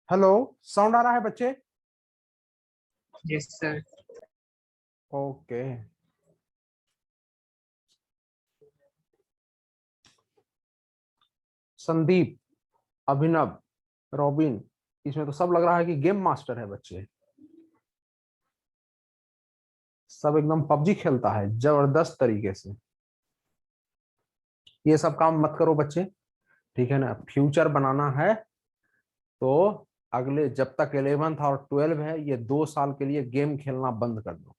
Hello, sound आ रहा है बच्चे? Yes sir. ओके। संदीप, अभिनव, रॉबिन, इसमें तो सब लग रहा है कि गेम मास्टर है बच्चे। सब एकदम पबजी खेलता है जबरदस्त तरीके से। ये सब काम मत करो बच्चे, ठीक है ना। फ्यूचर बनाना है तो अगले जब तक 11th और 12 है, ये 2 साल के लिए गेम खेलना बंद कर दो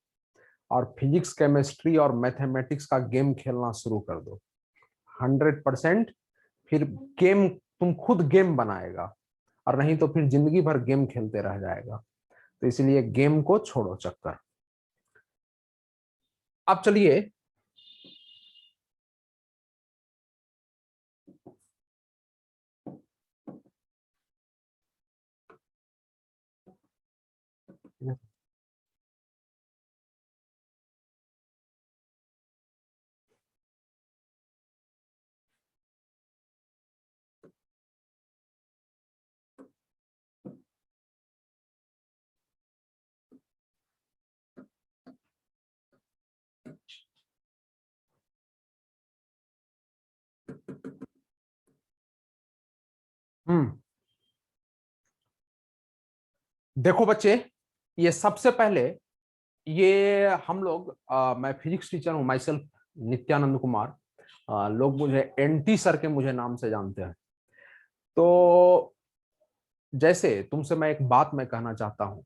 और फिजिक्स, केमिस्ट्री और मैथमेटिक्स का गेम खेलना शुरू कर दो। 100%। फिर गेम तुम खुद गेम बनाएगा, और नहीं तो फिर जिंदगी भर गेम खेलते रह जाएगा। तो इसलिए गेम को छोड़ो चक्कर। अब चलिए, देखो बच्चे, ये सबसे पहले ये हम लोग मैं फिजिक्स टीचर हूं, माई सेल्फ नित्यानंद कुमार। लोग मुझे एनटी सर के मुझे नाम से जानते हैं। तो जैसे तुमसे मैं एक बात मैं कहना चाहता हूं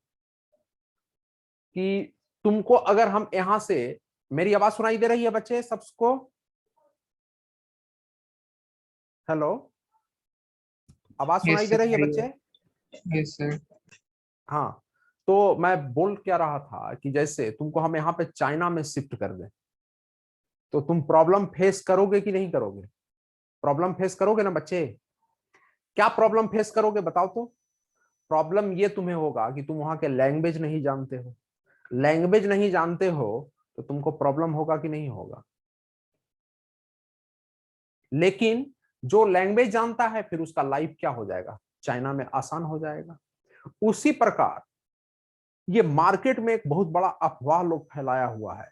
कि तुमको अगर हम यहां से, मेरी आवाज सुनाई दे रही है बच्चे सबको? हेलो, आवाज सुनाई यस दे रही है सर। बच्चे? Yes sir. हाँ। तो मैं बोल क्या रहा था कि जैसे तुमको हम यहाँ पे चाइना में शिफ्ट कर दें, तो तुम प्रॉब्लम फेस करोगे कि नहीं करोगे? प्रॉब्लम फेस करोगे ना बच्चे? क्या प्रॉब्लम फेस करोगे बताओ तो? प्रॉब्लम ये तुम्हें होगा कि तुम वहां के लैंग्वेज नहीं जानते हो। लैंग्वेज नहीं जानते हो तो तुमको प्रॉब्लम होगा कि नहीं होगा? लेकिन जो लैंग्वेज जानता है फिर उसका लाइफ क्या हो जाएगा? चाइना में आसान हो जाएगा। उसी प्रकार ये मार्केट में एक बहुत बड़ा अफवाह लोग फैलाया हुआ है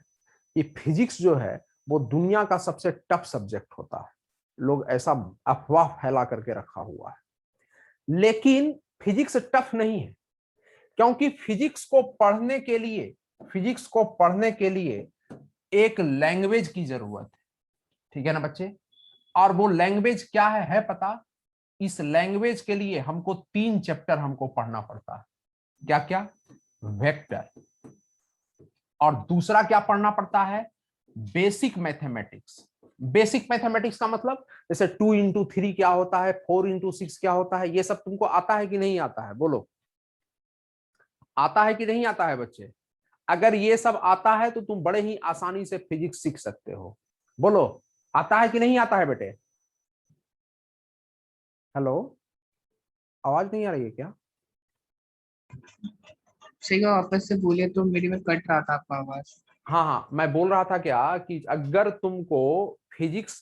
कि फिजिक्स जो है वो दुनिया का सबसे टफ सब्जेक्ट होता है। लोग ऐसा अफवाह फैला करके रखा हुआ है, लेकिन फिजिक्स टफ नहीं है। क्योंकि फिजिक्स को पढ़ने के लिए एक लैंग्वेज की जरूरत है, ठीक है ना बच्चे? और वो लैंग्वेज क्या है पता? इस लैंग्वेज के लिए हमको 3 चैप्टर हमको पढ़ना पड़ता है। क्या क्या? वेक्टर। और दूसरा क्या पढ़ना पड़ता है? Basic mathematics. बेसिक मैथमेटिक्स का मतलब जैसे 2 into 3 क्या होता है, 4 into 6 क्या होता है, ये सब तुमको आता है कि नहीं आता है? बोलो, आता है कि नहीं आता है बच्चे? अगर ये सब आता है तो तुम बड़े ही आसानी से फिजिक्स सीख सकते हो। बोलो, आता है कि नहीं आता है बेटे? हेलो, आवाज नहीं आ रही है क्या? सही वापस से बोले तो मेरी में कट रहा था आपका आवाज। हाँ हाँ, मैं बोल रहा था क्या कि अगर तुमको फिजिक्स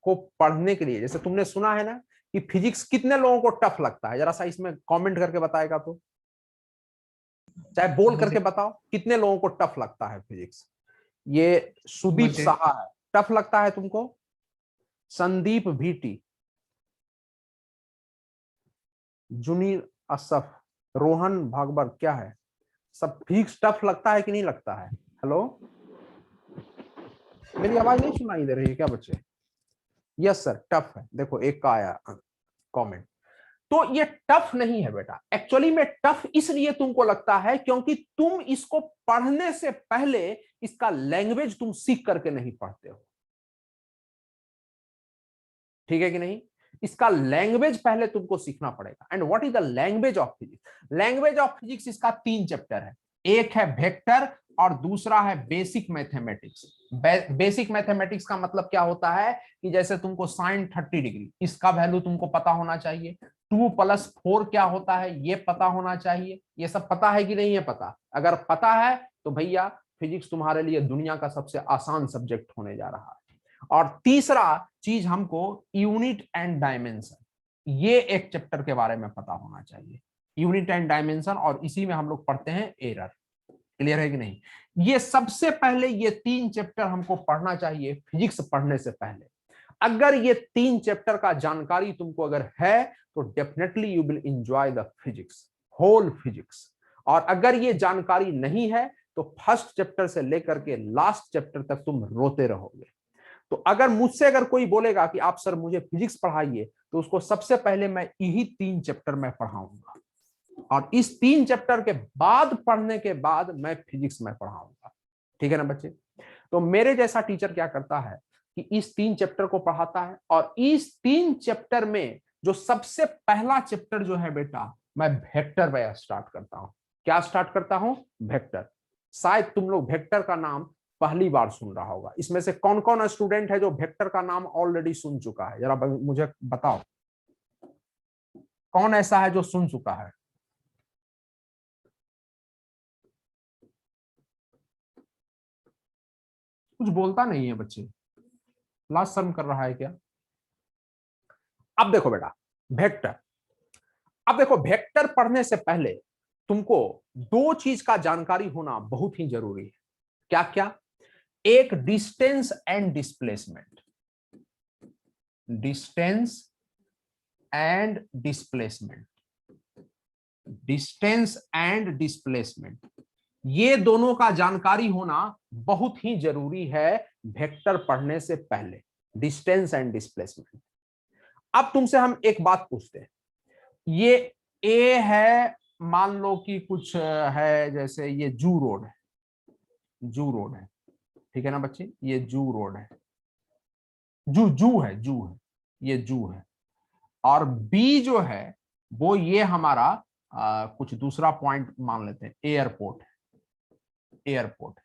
को पढ़ने के लिए, जैसे तुमने सुना है ना कि फिजिक्स कितने लोगों को टफ लगता है, जरा सा इसमें कमेंट करके बताएगा तो, चाहे बोल करके बताओ कितने लोगों को टफ लगता है फिजिक्स। ये सुदीप मुझे साहा है, टफ लगता है तुमको? संदीप भीटी, जुनीर असफ, रोहन भागवत, क्या है? सब फिजिक्स टफ लगता है कि नहीं लगता है? हेलो, मेरी आवाज नहीं सुनाई दे रही है क्या बच्चे? यस सर, टफ है। देखो एक का आया कमेंट। तो ये टफ नहीं है बेटा, एक्चुअली में टफ इसलिए तुमको लगता है क्योंकि तुम इसको पढ़ने से पहले इसका लैंग्वेज तुम सीख करके नहीं पढ़ते हो, ठीक है कि नहीं? इसका लैंग्वेज पहले तुमको सीखना पड़ेगा। And what is the language of physics? Language of physics इसका 3 चैप्टर है। एक है वेक्टर और दूसरा है बेसिक मैथमेटिक्स। बेसिक मैथमेटिक्स का मतलब क्या होता है कि जैसे तुमको साइन 30 डिग्री, इसका वैल्यू तुमको पता होना चाहिए। 2+4 क्या होता है ये पता होना चाहिए। ये सब पता है कि नहीं है पता? अगर पता है तो भैया फिजिक्स तुम्हारे लिए दुनिया का सबसे आसान सब्जेक्ट होने जा रहा है। और तीसरा चीज हमको यूनिट एंड डायमेंशन। ये एक चैप्टर के बारे में पता होना चाहिए, यूनिट एंड डायमेंशन, और इसी में हम लोग पढ़ते हैं एरर। क्लियर है कि नहीं? ये सबसे पहले ये 3 चैप्टर हमको पढ़ना चाहिए फिजिक्स पढ़ने से पहले। अगर ये 3 चैप्टर का जानकारी तुमको अगर है तो definitely you will enjoy the physics, whole physics. और अगर ये जानकारी नहीं है तो फर्स्ट चैप्टर से लेकर के लास्ट चैप्टर तक तुम रोते रहोगे। तो अगर मुझसे अगर कोई बोलेगा कि आप सर मुझे फिजिक्स पढ़ाइए, तो उसको सबसे पहले मैं यही 3 चैप्टर में पढ़ाऊंगा, और इस 3 चैप्टर के बाद पढ़ने के बाद मैं फिजिक्स में पढ़ाऊंगा। ठीक है ना बच्चे? तो मेरे जैसा टीचर क्या करता है कि इस 3 चैप्टर को पढ़ाता है, और इस 3 चैप्टर में जो सबसे पहला चैप्टर जो है बेटा, मैं वेक्टर में स्टार्ट करता हूं। क्या स्टार्ट करता हूं? वेक्टर। शायद तुम लोग वेक्टर का नाम पहली बार सुन रहा होगा। इसमें से कौन कौन स्टूडेंट है जो वेक्टर का नाम ऑलरेडी सुन चुका है? जरा मुझे बताओ, कौन ऐसा है जो सुन चुका है? कुछ बोलता नहीं है बच्चे, लाज शर्म कर रहा है क्या? अब देखो बेटा, वेक्टर, अब देखो वेक्टर पढ़ने से पहले तुमको 2 चीज का जानकारी होना बहुत ही जरूरी है। क्या क्या? एक distance and displacement, distance and displacement, distance and displacement, ये दोनों का जानकारी होना बहुत ही जरूरी है वेक्टर पढ़ने से पहले, डिस्टेंस एंड डिस्प्लेसमेंट। अब तुमसे हम एक बात पूछते हैं, ये ए है, मान लो कि कुछ है, जैसे ये जू रोड है, जू रोड है, ठीक है ना बच्चे? ये जू रोड है, जू जू है, जू है, ये जू है। और बी जो है वो ये हमारा कुछ दूसरा पॉइंट मान लेते हैं, एयरपोर्ट, एयरपोर्ट।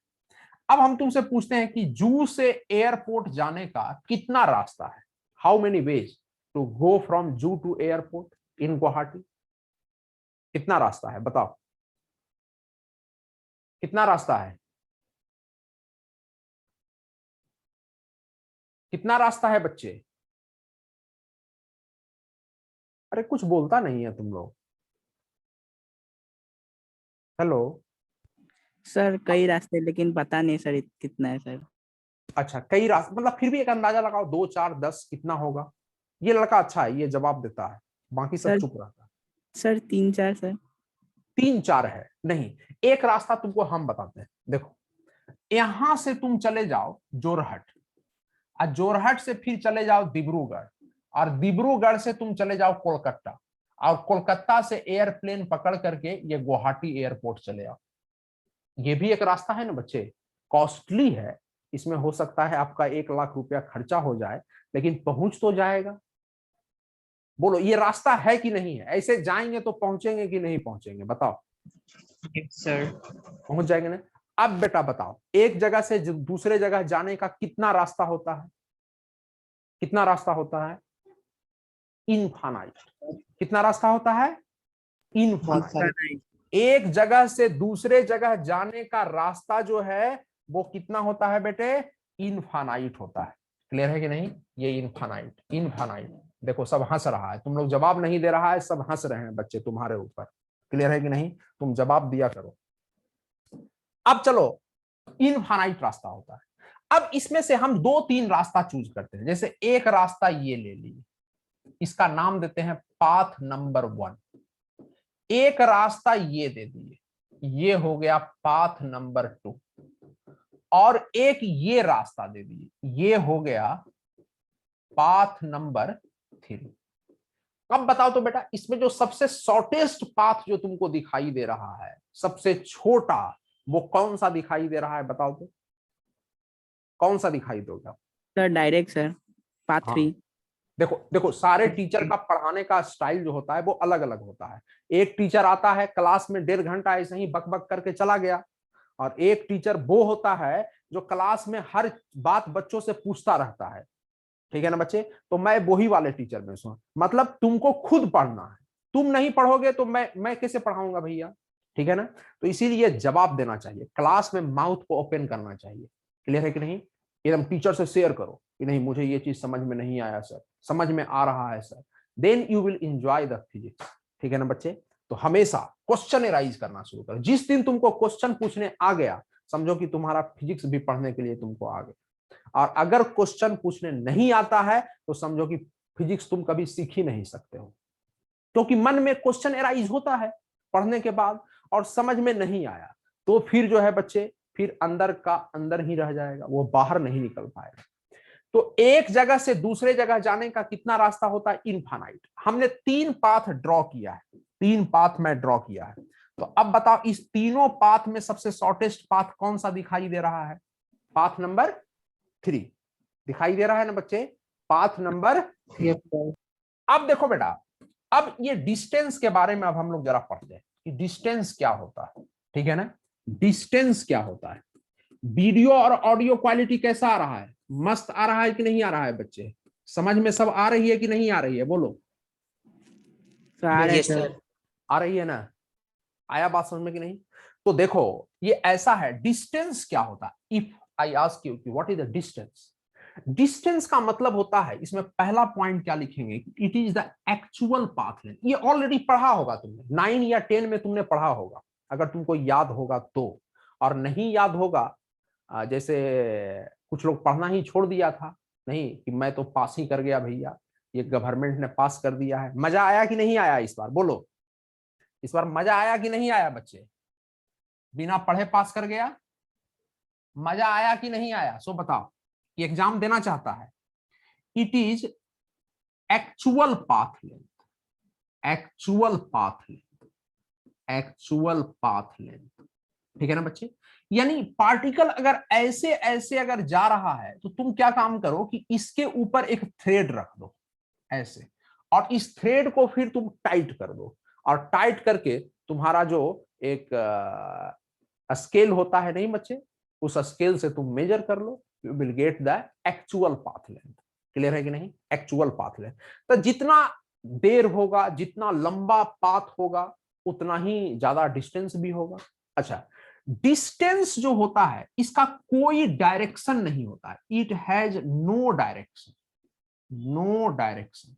अब हम तुमसे पूछते हैं कि जू से एयरपोर्ट जाने का कितना रास्ता है? How many ways to go from zoo to airport in Guwahati? कितना रास्ता है बताओ, कितना रास्ता है? कितना रास्ता है बच्चे? अरे कुछ बोलता नहीं है तुम लोग। हेलो। सर कई रास्ते, लेकिन पता नहीं सर कितना है सर। अच्छा, कई रास्ते, मतलब फिर भी एक अंदाजा लगाओ, 2 4 10 कितना होगा? ये लड़का अच्छा है, ये जवाब देता है, बाकी सब सर चुप रहता है। Sir 3 4 sir. 3 4 है नहीं, एक रास्ता तुमको हम बताते हैं। देखो, यहां से तुम चले जाओ जोरहट, और जोरहट से फिर चले जाओ डिब्रूगढ़, और डिब्रूगढ़ से तुम चले जाओ कोलकाता, और कोलकाता से एयरप्लेन पकड़ करके ये गुवाहाटी एयरपोर्ट चले आओ। ये भी एक रास्ता है ना बच्चे, कॉस्टली है, इसमें हो सकता है आपका 1 लाख रुपया खर्चा हो जाए, लेकिन पहुंच तो जाएगा। बोलो ये रास्ता है कि नहीं है? ऐसे जाएंगे तो पहुंचेंगे कि नहीं पहुंचेंगे? बताओ। सर पहुंच जाएंगे ना? अब बेटा बताओ, एक जगह से दूसरे जगह जाने का कितना रास्ता होता है? कितना रास्ता होता है? इनफानाइट। कितना रास्ता होता है? बहुत सारे। इनफानाइट। एक जगह से दूसरे जगह जाने का रास्ता जो है वो कितना होता है बेटे? इनफानाइट होता है। क्लियर है कि नहीं? ये इनफानाइट, इनफानाइट। देखो सब हंस रहा है, तुम लोग जवाब नहीं दे रहा है, सब हंस रहे हैं बच्चे तुम्हारे ऊपर। क्लियर है कि नहीं? तुम जवाब दिया करो। अब चलो, इनफानाइट रास्ता होता है। अब इसमें से हम 2 3 रास्ता चूज करते हैं। जैसे एक रास्ता ये ले लिए, इसका नाम देते हैं पाथ नंबर 1। एक रास्ता ये दे दिए, ये हो गया पाथ नंबर 2, और एक ये रास्ता दे दिए, ये हो गया पाथ नंबर 3। अब बताओ तो बेटा, इसमें जो सबसे शॉर्टेस्ट पाथ जो तुमको दिखाई दे रहा है, सबसे छोटा, वो कौन सा दिखाई दे रहा है? बताओ तो, कौन सा दिखाई देगा? Sir direct sir, path 3। हाँ, देखो देखो, सारे टीचर का पढ़ाने का स्टाइल जो होता है वो अलग अलग होता है। एक टीचर आता है क्लास में 1.5 घंटा ऐसे ही बक बक करके चला गया, और एक टीचर वो होता है जो क्लास में हर बात बच्चों से पूछता रहता है। ठीक है ना बच्चे? तो मैं वही वाले टीचर में हूं। मतलब तुमको खुद पढ़ना है, तुम नहीं पढ़ोगे तो मैं कैसे पढ़ाऊंगा भैया? ठीक है ना? तो इसीलिए जवाब देना चाहिए, क्लास में माउथ को ओपन करना चाहिए। क्लियर है कि नहीं? एकदम टीचर से शेयर करो कि नहीं मुझे ये चीज समझ में नहीं आया सर, समझ में आ रहा है sir, then you will enjoy the physics. ठीक है ना बच्चे? तो हमेशा क्वेश्चन एराइज करना शुरू करो। जिस दिन तुमको क्वेश्चन पूछने आ गया, समझो कि तुम्हारा फिजिक्स भी पढ़ने के लिए तुमको आ गया। और अगर क्वेश्चन पूछने नहीं आता है तो समझो कि फिजिक्स तुम कभी सीख ही नहीं सकते हो, क्योंकि मन में क्वेश्चन एराइज होता है पढ़ने के बाद और समझ में नहीं आया तो फिर जो है बच्चे, फिर अंदर का अंदर ही रह जाएगा, वो बाहर नहीं निकल पाएगा। तो एक जगह से दूसरे जगह जाने का कितना रास्ता होता है? इनफाइनाइट। हमने 3 पाथ ड्रॉ किया है, 3 पाथ में ड्रॉ किया है। तो अब बताओ इस तीनों पाथ में सबसे शॉर्टेस्ट पाथ कौन सा दिखाई दे रहा है? पाथ नंबर 3 दिखाई दे रहा है ना बच्चे? Path number. Yes sir. अब देखो बेटा, अब ये डिस्टेंस के बारे में अब हम लोग जरा पढ़ते हैं कि डिस्टेंस क्या होता है। ठीक है ना? डिस्टेंस क्या होता है? वीडियो और ऑडियो क्वालिटी कैसा आ रहा है? मस्त आ रहा है कि नहीं आ रहा है बच्चे? समझ में सब आ रही है कि नहीं आ रही है? बोलो। सर आ रहे हैं यस सर। सर। आ रही है ना? आया बात समझ में कि नहीं? तो देखो ये ऐसा है, डिस्टेंस क्या होता है? इफ आई आस्क यू कि what is the distance, distance का मतलब होता है, इसमें पहला पॉइंट क्या लिखेंगे? It is the actual path length. ये ऑलरेडी पढ़ा होगा तुमने, 9 या 10 में तुमने पढ़ा होगा, अगर तुमको याद होगा तो। और नहीं याद होगा, जैसे कुछ लोग पढ़ना ही छोड़ दिया था, नहीं कि मैं तो पास ही कर गया भैया, ये गवर्नमेंट ने पास कर दिया है। मजा आया कि नहीं आया इस बार? बोलो, इस बार मजा आया कि नहीं आया बच्चे? बिना पढ़े पास कर गया, मजा आया कि नहीं आया? सो बताओ, ये एग्जाम देना चाहता है। It is actual path length, actual path length, actual path length. ठीक है ना बच्चे? यानी पार्टिकल अगर ऐसे ऐसे अगर जा रहा है तो तुम क्या काम करो कि इसके ऊपर एक थ्रेड रख दो ऐसे, और इस थ्रेड को फिर तुम टाइट कर दो, और टाइट करके तुम्हारा जो एक स्केल होता है, नहीं बच्चे, उस स्केल से तुम मेजर कर लो, you will get the actual path length. Clear है कि नहीं? Actual path length. तो जितना देर होगा, जितना लंबा पाथ होगा, उतना ही ज्यादा डिस्टेंस भी होगा। अच्छा, डिस्टेंस जो होता है इसका कोई डायरेक्शन नहीं होता है। It has no direction, no direction,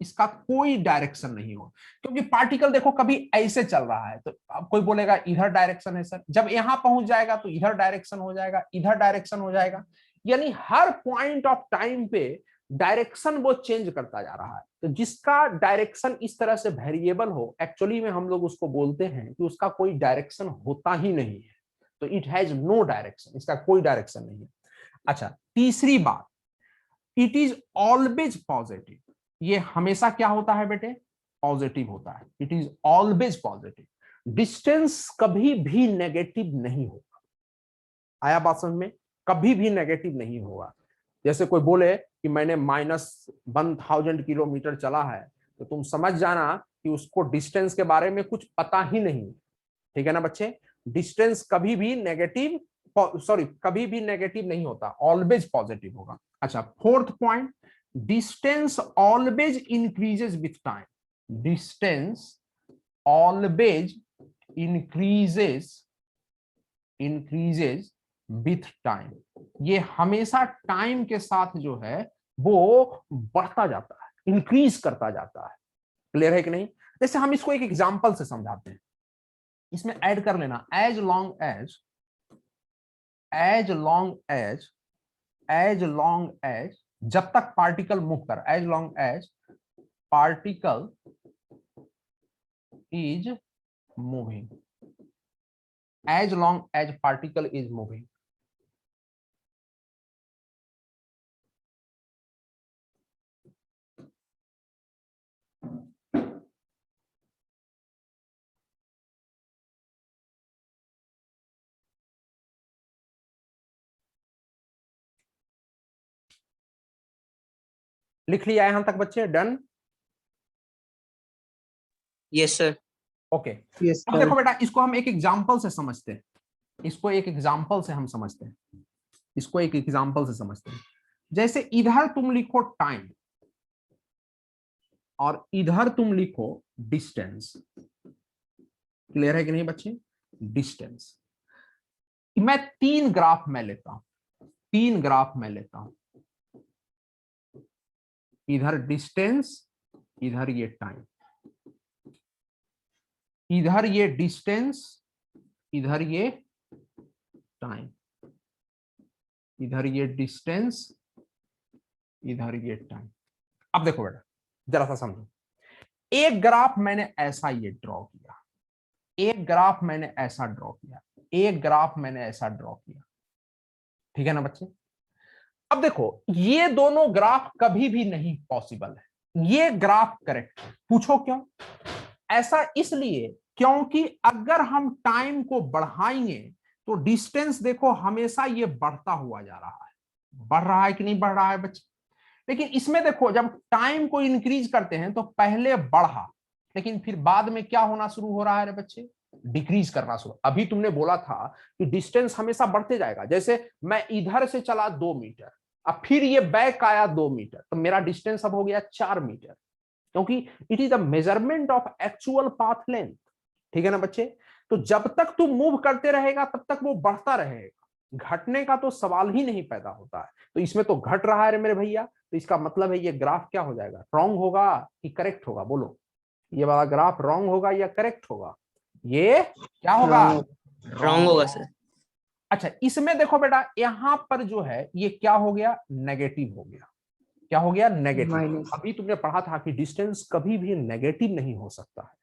इसका कोई डायरेक्शन नहीं हो। क्योंकि पार्टिकल देखो कभी ऐसे चल रहा है तो अब कोई बोलेगा इधर डायरेक्शन है सर, जब यहां पहुंच जाएगा तो इधर डायरेक्शन हो जाएगा, इधर डायरेक्शन हो जाएगा। यानी हर पॉइंट ऑफ टाइम पे डायरेक्शन वो चेंज करता जा रहा है। तो जिसका डायरेक्शन इस तरह से वेरिएबल हो, एक्चुअली में हम लोग उसको बोलते हैं कि उसका कोई डायरेक्शन होता ही नहीं है। तो इट हैज नो डायरेक्शन, इसका कोई डायरेक्शन नहीं है। अच्छा, तीसरी बात, इट इज ऑलवेज पॉजिटिव। ये हमेशा क्या होता है बेटे? पॉजिटिव होता है। It is always positive. Distance कभी भी नेगेटिव नहीं होगा। आया बात समझ में? कभी भी नेगेटिव नहीं होगा। जैसे कोई बोले कि मैंने -1000 किलोमीटर चला है, तो तुम समझ जाना कि उसको डिस्टेंस के बारे में कुछ पता ही नहीं। ठीक है ना बच्चे? डिस्टेंस कभी भी नेगेटिव, सॉरी, कभी भी नेगेटिव नहीं होता, ऑलवेज पॉजिटिव होगा। अच्छा, fourth point, distance always increases with time. Distance always increases with time. ये हमेशा टाइम के साथ जो है वो बढ़ता जाता है, इंक्रीज करता जाता है। क्लियर है कि नहीं? जैसे हम इसको एक एग्जांपल से समझाते हैं, इसमें ऐड कर लेना, एज लॉन्ग एज जब तक पार्टिकल मूव कर, as long as particle is moving, as long as particle is moving. लिख लिया यहां तक बच्चे? Done? Yes sir. Okay. Yes अब सर। देखो बेटा, इसको हम एक एग्जांपल से समझते हैं, इसको एक एग्जांपल से हम समझते हैं, इसको एक एग्जांपल से समझते हैं। जैसे इधर तुम लिखो टाइम और इधर तुम लिखो डिस्टेंस। क्लियर है कि नहीं बच्चे? डिस्टेंस। मैं 3 ग्राफ में लेता हूं, 3 ग्राफ में लेता हूं, इधर डिस्टेंस इधर ये टाइम, इधर ये डिस्टेंस, इधर ये टाइम, इधर ये डिस्टेंस, इधर ये टाइम। अब देखो बेटा जरा सा समझो, एक ग्राफ मैंने ऐसा ये ड्रॉ किया, एक ग्राफ मैंने ऐसा ड्रॉ किया, एक ग्राफ मैंने ऐसा ड्रॉ किया, ठीक है ना बच्चे। अब देखो ये दोनों ग्राफ कभी भी नहीं पॉसिबल है, ये ग्राफ करेक्ट है। पूछो क्यों? ऐसा इसलिए क्योंकि अगर हम टाइम को बढ़ाएंगे तो डिस्टेंस देखो हमेशा ये बढ़ता हुआ जा रहा है, बढ़ रहा है कि नहीं बढ़ रहा है बच्चे। लेकिन इसमें देखो जब टाइम को इंक्रीज करते हैं तो पहले बढ़ा, लेकिन फिर बाद में क्या होना शुरू हो रहा है रे बच्चे, डिक्रीज करना शुरू। अभी तुमने बोला था कि डिस्टेंस हमेशा बढ़ते जाएगा, जैसे मैं इधर से चला 2 मीटर, अब फिर ये बैक आया 2 मीटर, तो मेरा डिस्टेंस अब हो गया 4 मीटर, क्योंकि it is the measurement of actual path length, ठीक है ना बच्चे। तो जब तक तू मूव करते रहेगा तब तक वो बढ़ता रहेगा, घटने का तो सवाल ही नहीं पैदा होता है। तो इसमें तो घट रहा है रे मेरे भैया, तो इसका मतलब है ये ग्राफ क्या हो जाएगा, रॉन्ग होगा कि करेक्ट होगा, बोलो। ये वाला ग्राफ रॉन्ग होगा या करेक्ट होगा, ये क्या होगा, रॉन्ग होगा सर। अच्छा इसमें देखो बेटा यहां पर जो है ये क्या हो गया, नेगेटिव हो गया। क्या हो गया, नेगेटिव। माइनस। अभी तुमने पढ़ा था कि डिस्टेंस कभी भी नेगेटिव नहीं हो सकता है,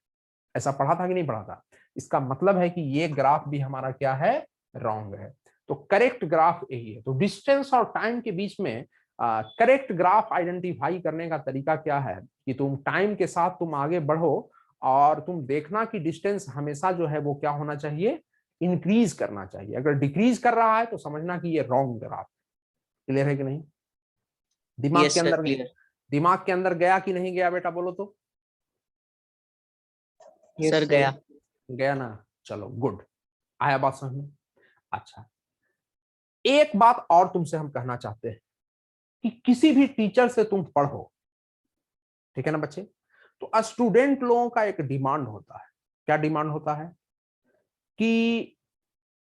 ऐसा पढ़ा था कि नहीं पढ़ा था। इसका मतलब है कि ये ग्राफ भी हमारा क्या है, रॉन्ग है। तो करेक्ट ग्राफ यही है। तो डिस्टेंस और टाइम के बीच में करेक्ट ग्राफ आइडेंटिफाई करने का तरीका क्या है कि तुम टाइम के साथ तुम आगे बढ़ो और तुम देखना कि डिस्टेंस हमेशा जो है वो क्या होना चाहिए, इंक्रीज करना चाहिए। अगर डिक्रीज कर रहा है तो समझना कि ये रॉन्ग ग्राफ। क्लियर है कि नहीं? दिमाग Yes, के sir, अंदर clear. दिमाग के अंदर गया कि नहीं गया बेटा, बोलो तो। सर गया। गया ना, चलो गुड, आया बात समझ में। अच्छा एक बात और तुमसे हम कहना चाहते हैं कि किसी भी टीचर से तुम पढ़ो, ठीक है ना बच्चे, तो स्टूडेंट लोगों का एक डिमांड होता है। क्या डिमांड होता है कि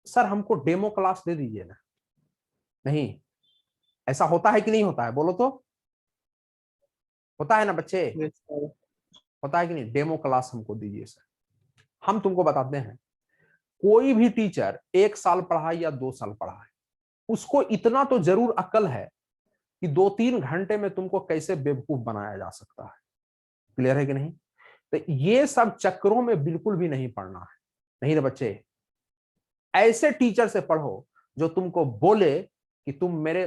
सर हमको डेमो क्लास दे दीजिए ना। नहीं, ऐसा होता है कि नहीं होता है, बोलो तो। होता है ना बच्चे, Yes, sir. होता है कि नहीं, डेमो क्लास हमको दीजिए सर। हम तुमको बताते हैं, कोई भी टीचर 1 साल पढ़ाए या 2 साल पढ़ाए, उसको इतना तो जरूर अक्ल है कि 2-3 घंटे में तुमको कैसे बेवकूफ बनाया जा सकता है। क्लियर है कि नहीं? तो ये सब चक्करों में बिल्कुल भी नहीं पढ़ना है। नहीं ना बच्चे, ऐसे टीचर से पढ़ो जो तुमको बोले कि तुम मेरे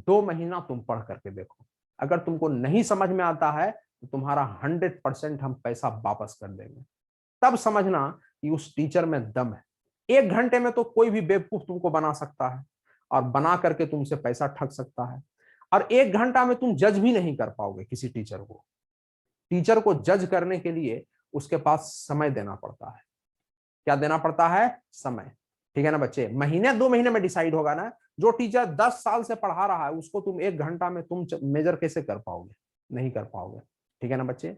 2 महीना तुम पढ़ करके देखो, अगर तुमको नहीं समझ में आता है तो तुम्हारा 100% हम पैसा वापस कर देंगे। तब समझना कि उस टीचर में दम है। 1 घंटे में तो कोई भी बेवकूफ तुमको बना सकता है और बना करके तुमसे पैसा ठग सकता है, और 1 घंटा में तुम जज भी नहीं कर पाओगे किसी टीचर को। टीचर को जज करने के लिए उसके पास समय देना पड़ता है। क्या देना पड़ता है, समय। ठीक है ना बच्चे, महीने 2 महीने में डिसाइड होगा ना। जो टीचर 10 साल से पढ़ा रहा है उसको तुम 1 घंटा में तुम मेजर कैसे कर पाओगे, नहीं कर पाओगे। ठीक है ना बच्चे,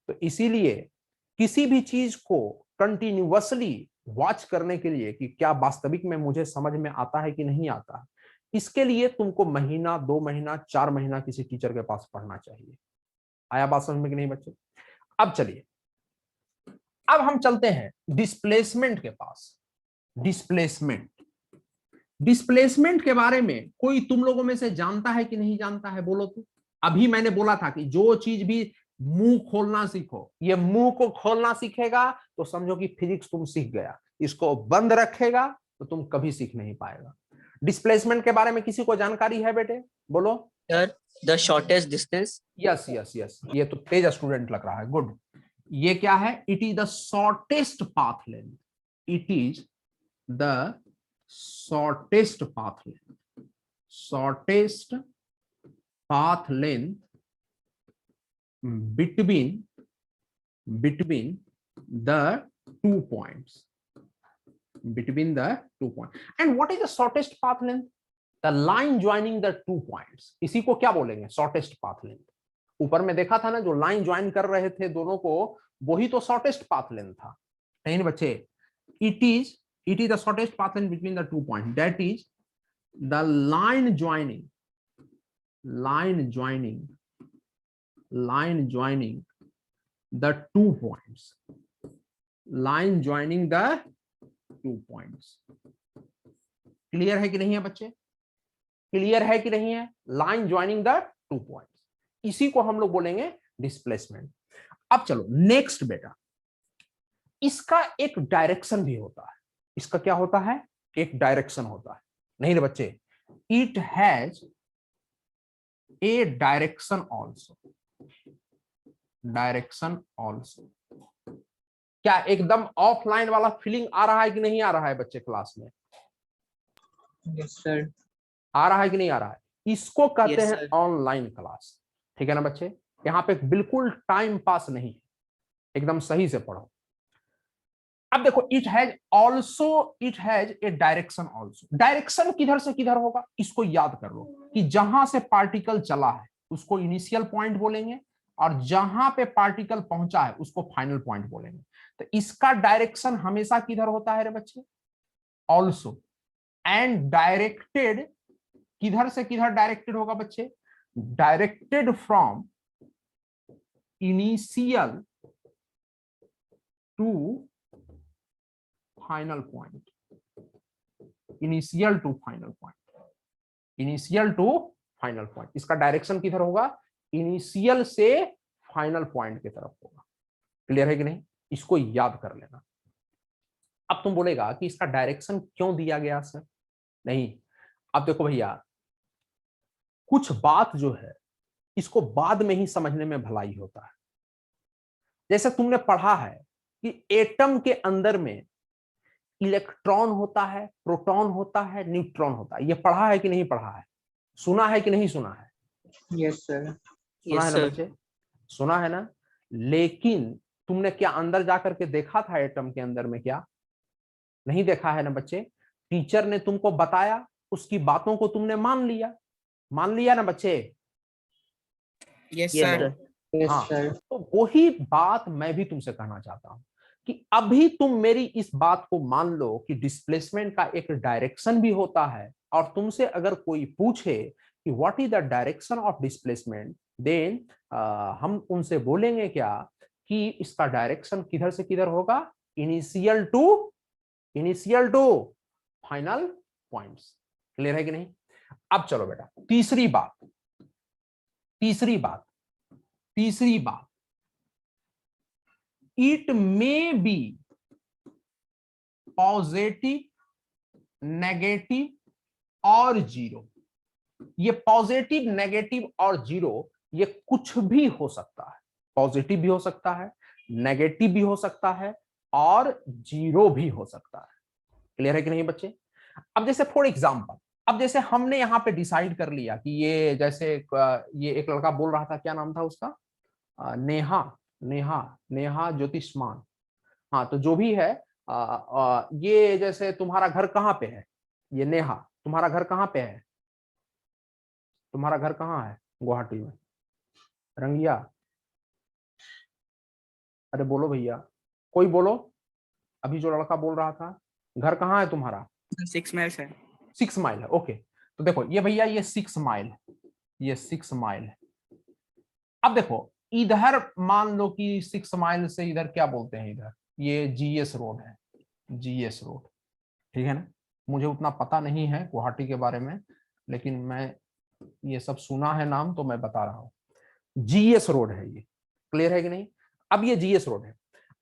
तो इसीलिए किसी भी चीज को कंटिन्यूअसली वॉच करने के लिए कि क्या वास्तविक में मुझे समझ में आता है कि नहीं आता है, इसके लिए तुमको महीना 2 महीना 4 महीना किसी टीचर के पास पढ़ना चाहिए। आया बात समझ में कि नहीं बच्चे? अब चलिए, अब हम चलते हैं डिस्प्लेसमेंट के पास। डिस्प्लेसमेंट, डिस्प्लेसमेंट के बारे में कोई तुम लोगों में से जानता है कि नहीं जानता है, बोलो तो। अभी मैंने बोला था कि जो चीज भी मुंह खोलना सीखो, ये मुंह को खोलना सीखेगा तो समझो कि फिजिक्स तुम सीख गया, इसको बंद रखेगा तो तुम कभी सीख नहीं पाएगा। डिस्प्लेसमेंट के बारे में किसी को जानकारी है बेटे, बोलो। Sir, the shortest distance. Yes yes yes, ये तो तेज स्टूडेंट लग रहा है, गुड। ये क्या है, it is the shortest path length, it is the shortest path length, shortest path length between the 2 points, between the 2 points. And what is the shortest path length? The line joining the 2 points. इसी को क्या बोलेंगे, shortest path length। ऊपर में देखा था ना, जो लाइन ज्वाइन कर रहे थे दोनों को, वही तो शॉर्टेस्ट पाथ लेंथ था। नहीं बच्चे, it is the shortest path length between the 2 points, that is the line joining the 2 points, line joining the 2 points. Clear है कि नहीं है बच्चे? क्लियर है कि नहीं है? लाइन ज्वाइनिंग द 2 points, इसी को हम लोग बोलेंगे डिस्प्लेसमेंट। अब चलो नेक्स्ट बेटा, इसका एक डायरेक्शन भी होता है। इसका क्या होता है? एक डायरेक्शन होता है। नहीं रे बच्चे, it has a direction also. Direction also. क्या एकदम ऑफलाइन वाला फीलिंग आ रहा है कि नहीं आ रहा है बच्चे क्लास में? Yes sir. आ रहा है कि नहीं आ रहा है? इसको कहते Yes, हैं sir. Online class. ठीक है ना बच्चे? यहाँ पे बिल्कुल टाइम पास नहीं है, एकदम सही से पढ़ो। अब देखो, it has a direction also. Direction किधर से किधर होगा इसको याद कर लो, कि जहां से पार्टिकल चला है उसको इनिशियल पॉइंट बोलेंगे, और जहां पे पार्टिकल पहुंचा है उसको फाइनल पॉइंट बोलेंगे। तो इसका डायरेक्शन हमेशा किधर होता है रे बच्चे? ऑल्सो। एंड डायरेक्टेड, किधर से किधर डायरेक्टेड होगा बच्चे? Directed from initial to final point. Initial to final point. Initial to final point, इसका डायरेक्शन किधर होगा? इनिशियल से फाइनल पॉइंट की तरफ होगा। क्लियर है कि नहीं? इसको याद कर लेना। अब तुम बोलेगा कि इसका डायरेक्शन क्यों दिया गया सर? नहीं, अब देखो भैया, कुछ बात जो है इसको बाद में ही समझने में भलाई होता है। जैसे तुमने पढ़ा है कि एटम के अंदर में इलेक्ट्रॉन होता है, प्रोटॉन होता है, न्यूट्रॉन होता है। ये पढ़ा है कि नहीं पढ़ा है? सुना है कि नहीं सुना है? Yes sir. सुना Yes, है ना sir. बच्चे? सुना है ना? लेकिन तुमने क्या अंदर जाकर के देखा था एटम के अंदर में? क्या नहीं देखा है ना बच्चे? टीचर ने तुमको बताया, उसकी बातों को तुमने मान लिया। मान लिया ना बच्चे? Yes Yes, sir. sir. Yes हाँ, सर। तो वही बात मैं भी तुमसे कहना चाहता हूं कि अभी तुम मेरी इस बात को मान लो कि डिस्प्लेसमेंट का एक डायरेक्शन भी होता है, और तुमसे अगर कोई पूछे कि what is the direction of displacement, then हम उनसे बोलेंगे क्या कि इसका डायरेक्शन किधर से किधर होगा? Initial to final points. Clear है कि नहीं? अब चलो बेटा, तीसरी बात, it may be positive, negative और जीरो। ये पॉजिटिव, नेगेटिव और जीरो ये कुछ भी हो सकता है। पॉजिटिव भी हो सकता है, नेगेटिव भी हो सकता है, और जीरो भी हो सकता है। क्लियर है कि नहीं बच्चे? अब जैसे फॉर एग्जाम्पल, अब जैसे हमने यहाँ पे डिसाइड कर लिया कि ये जैसे ये एक लड़का बोल रहा था, क्या नाम था उसका? नेहा नेहा नेहा ज्योतिष्मान। हाँ, तो जो भी है, ये जैसे तुम्हारा घर कहाँ पे है? ये नेहा, तुम्हारा घर कहाँ पे है? तुम्हारा घर कहाँ है गुवाहाटी में? रंगिया? अरे बोलो भैया, कोई बोलो। अभी जो लड़का बोल रहा था, घर कहाँ है तुम्हारा? 6 माइल सर। 6 माइल है। ओके, तो देखो ये भैया, ये 6 माइल, ये 6 माइल है। अब देखो, इधर मान लो कि 6 माइल से इधर क्या बोलते हैं? इधर ये जीएस रोड है, जीएस रोड। ठीक है ना? मुझे उतना पता नहीं है गुवाहाटी के बारे में, लेकिन मैं ये सब सुना है नाम, तो मैं बता रहा हूँ। जीएस रोड है ये। क्लियर है कि नहीं? अब ये जीएस रोड है।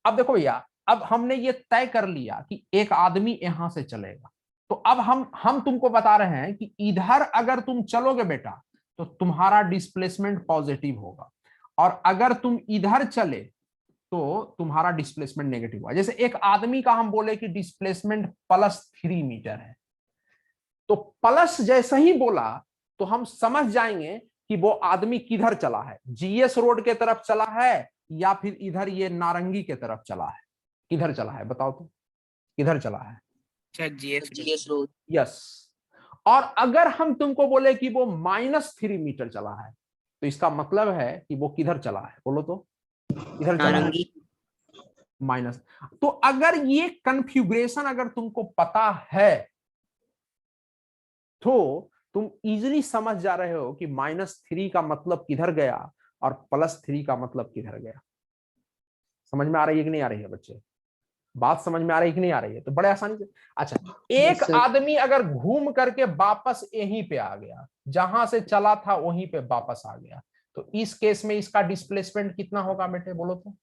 अब देखो भैया, अब हमने ये तय कर लिया कि एक आदमी यहां से चलेगा, तो अब हम तुमको बता रहे हैं कि इधर अगर तुम चलोगे बेटा तो तुम्हारा डिस्प्लेसमेंट पॉजिटिव होगा, और अगर तुम इधर चले तो तुम्हारा डिस्प्लेसमेंट नेगेटिव हुआ। जैसे एक आदमी का हम बोले कि डिस्प्लेसमेंट +3 मीटर है, तो प्लस जैसे ही बोला तो हम समझ जाएंगे कि वो आदमी किधर चला है, जीएस रोड के तरफ चला है या फिर इधर ये नारंगी के तरफ चला है। किधर चला है बताओ तो? किधर चला है? Sir GS GS road. Yes. और अगर हम तुमको बोले कि वो -3 मीटर चला है, तो इसका मतलब है कि वो किधर चला है? बोलो तो, किधर चला है? नारंगी. माइनस। तो अगर ये कन्फ्यूग्रेशन अगर तुमको पता है तो तुम इजीली समझ जा रहे हो कि -3 का मतलब किधर गया और +3 का मतलब किधर गया। समझ में आ रही है कि नहीं आ रही है बच्चे? बात समझ में आ रही है कि नहीं आ रही है? तो बड़े आसानी से, अच्छा एक sir. आदमी अगर घूम करके वापस यहीं पे आ गया, जहां से चला था वहीं पे वापस आ गया, तो इस केस में इसका डिस्प्लेसमेंट कितना होगा बेटे, बोलो तो?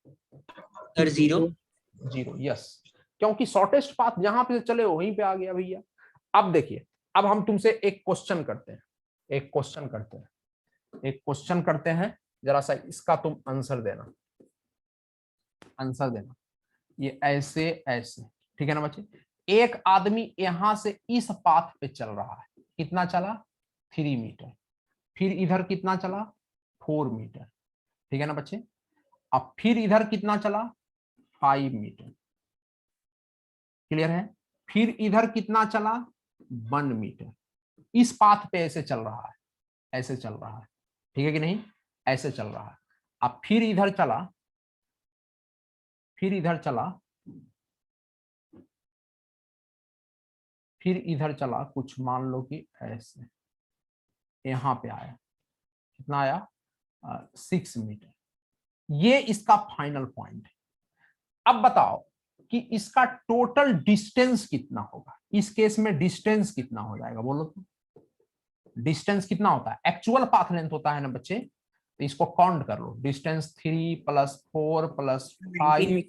सर 0। 0, यस, क्योंकि शॉर्टेस्ट पाथ जहां पे चले वहीं पे आ गया भैया। अब देखिए, अब हम तुमसे एक क्वेश्चन करते हैं, एक क्वेश्चन करते हैं, एक क्वेश्चन करते हैं, जरा सा इसका तुम आंसर देना, आंसर देना। ये ऐसे ऐसे, ठीक है ना बच्चे? एक आदमी यहां से इस पाथ पे चल रहा है, कितना चला? 3 मीटर। फिर इधर कितना चला? 4 मीटर, ठीक है ना बच्चे? अब फिर इधर कितना चला? 5 मीटर, क्लियर है? फिर इधर कितना चला? 1 मीटर। इस पाथ पे ऐसे चल रहा है, ऐसे चल रहा है, ठीक है कि नहीं? ऐसे चल रहा है। अब फिर इधर चला, फिर इधर चला, फिर इधर चला, कुछ मान लो कि ऐसे यहां पे आया, कितना आया? 6 मीटर। ये इसका फाइनल पॉइंट है। अब बताओ कि इसका टोटल डिस्टेंस कितना होगा? इस केस में डिस्टेंस कितना हो जाएगा, बोलो तो? डिस्टेंस कितना होता है? एक्चुअल पाथ लेंथ होता है ना बच्चे, तो इसको काउंट कर लो। डिस्टेंस 3 + 4 + 5